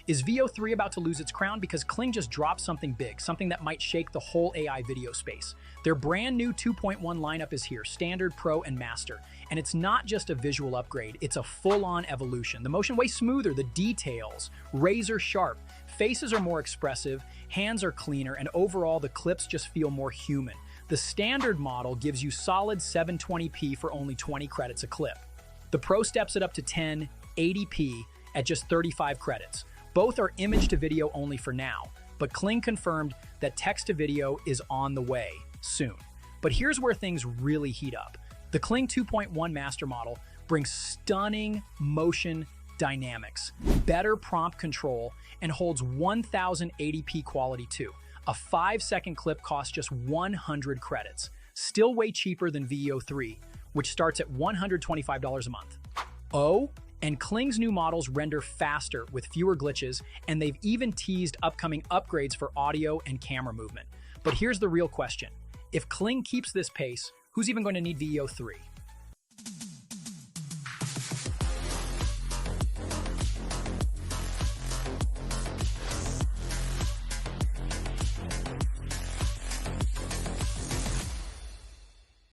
Is VEO3 about to lose its crown? Because Kling just dropped something big, something that might shake the whole AI video space. Their brand new 2.1 lineup is here, Standard, Pro, and Master. And it's not just a visual upgrade, it's a full-on evolution. The motion way smoother, the details, razor sharp. Faces are more expressive, hands are cleaner, and overall the clips just feel more human. The Standard model gives you solid 720p for only 20 credits a clip. The Pro steps it up to 1080p at just 35 credits. Both are image to video only for now, but Kling confirmed that text to video is on the way soon. But here's where things really heat up. The Kling 2.1 Master model brings stunning motion dynamics, better prompt control, and holds 1080p quality too. A 5-second clip costs just 100 credits, still way cheaper than VEO3, which starts at $125 a month. Oh, and Kling's new models render faster with fewer glitches, and they've even teased upcoming upgrades for audio and camera movement. But here's the real question. If Kling keeps this pace, who's even going to need VEO3?